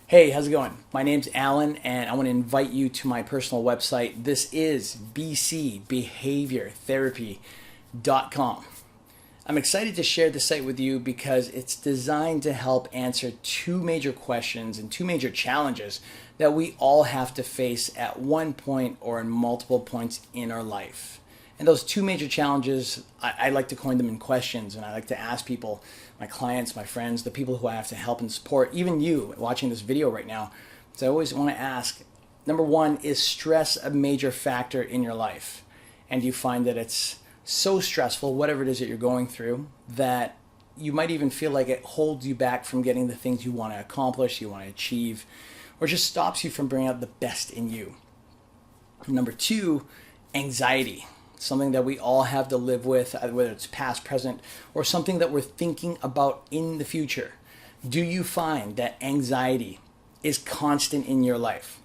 Hey, how's it going? My name's Alan, and I want to invite you to my personal website. This is BCBehaviourTherapy.com. I'm excited to share the site with you because it's designed to help answer two major questions and two major challenges that we all have to face at one point or in multiple points in our life. And those two major challenges, I like to coin them in questions, and I like to ask people, my clients, my friends, the people who I have to help and support, even you watching this video right now. So I always want to ask, number one, is stress a major factor in your life? And do you find that it's so stressful, whatever it is that you're going through, that you might even feel like it holds you back from getting the things you want to accomplish, you want to achieve, or just stops you from bringing out the best in you? Number two, anxiety. Something that we all have to live with, whether it's past, present, or something that we're thinking about in the future. Do you find that anxiety is constant in your life?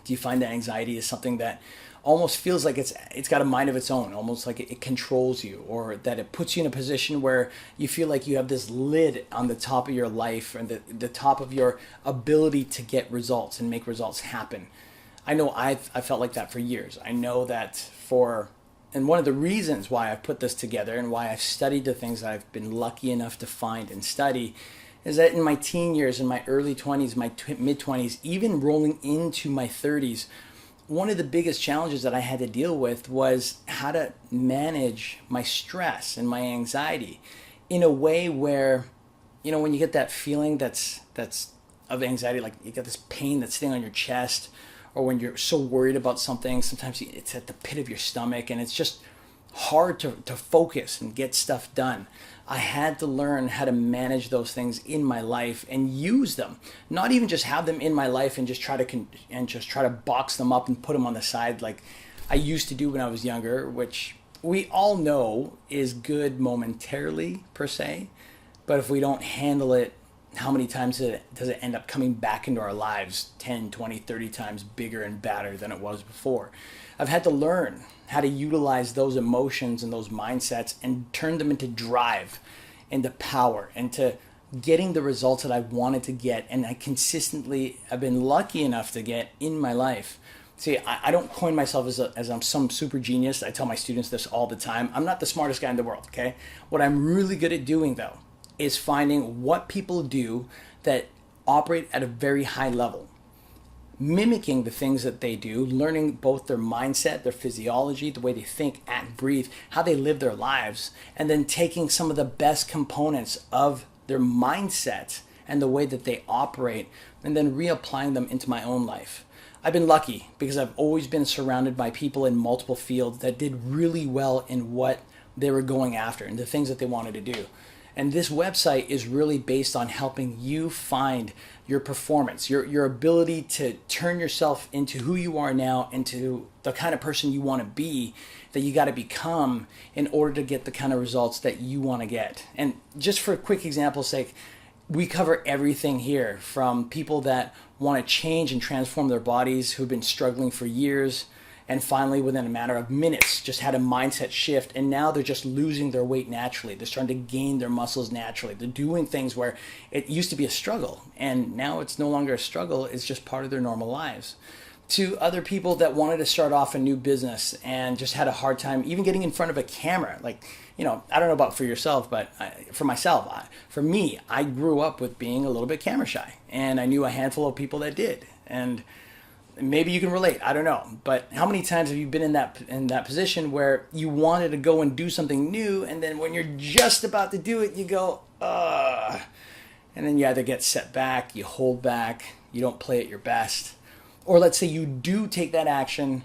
Do you find that anxiety is something that almost feels like it's got a mind of its own, almost like it controls you, or that it puts you in a position where you feel like you have this lid on the top of your life and the top of your ability to get results and make results happen? I know I felt like that for years. I know that and one of the reasons why I've put this together and why I've studied the things that I've been lucky enough to find and study is that in my teen years, in my early 20s, my mid-20s, even rolling into my 30s, one of the biggest challenges that I had to deal with was how to manage my stress and my anxiety in a way where, when you get that feeling that's of anxiety, like you get this pain that's sitting on your chest, or when you're so worried about something, sometimes it's at the pit of your stomach and it's just hard to focus and get stuff done. I had to learn how to manage those things in my life and use them, not even just have them in my life and just try to box them up and put them on the side like I used to do when I was younger, which we all know is good momentarily per se, but if we don't handle it, how many times does it end up coming back into our lives 10, 20, 30 times bigger and badder than it was before? I've had to learn how to utilize those emotions and those mindsets and turn them into drive, into power, into getting the results that I wanted to get and I consistently have been lucky enough to get in my life. See, I don't coin myself as I'm some super genius. I tell my students this all the time. I'm not the smartest guy in the world, okay? What I'm really good at doing, though, is finding what people do that operate at a very high level, mimicking the things that they do, learning both their mindset, their physiology, the way they think, act, breathe, how they live their lives, and then taking some of the best components of their mindset and the way that they operate, and then reapplying them into my own life. I've been lucky because I've always been surrounded by people in multiple fields that did really well in what they were going after and the things that they wanted to do. And this website is really based on helping you find your performance, your ability to turn yourself into who you are now, into the kind of person you want to be, that you got to become in order to get the kind of results that you want to get. And just for a quick example's sake, we cover everything here from people that want to change and transform their bodies, who've been struggling for years, and finally, within a matter of minutes, just had a mindset shift, and now they're just losing their weight naturally. They're starting to gain their muscles naturally. They're doing things where it used to be a struggle, and now it's no longer a struggle. It's just part of their normal lives. To other people that wanted to start off a new business and just had a hard time even getting in front of a camera. Like, I don't know about for yourself, but for myself, for me, I grew up with being a little bit camera shy, and I knew a handful of people that did. And maybe you can relate, I don't know. But how many times have you been in that position where you wanted to go and do something new, and then when you're just about to do it, you go, ugh. And then you either get set back, you hold back, you don't play at your best. Or let's say you do take that action,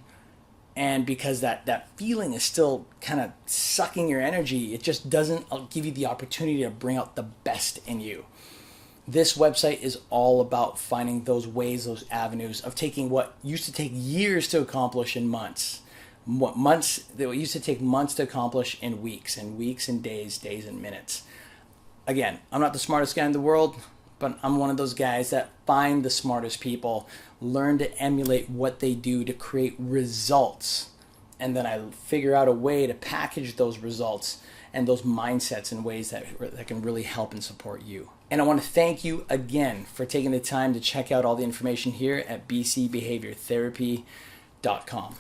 and because that feeling is still kind of sucking your energy, it just doesn't give you the opportunity to bring out the best in you. This website is all about finding those ways, those avenues of taking what used to take years to accomplish in months that used to take months to accomplish in weeks and days and minutes. Again, I'm not the smartest guy in the world, but I'm one of those guys that find the smartest people, learn to emulate what they do to create results, and then I figure out a way to package those results and those mindsets in ways that can really help and support you. And I want to thank you again for taking the time to check out all the information here at BCBehaviourTherapy.com.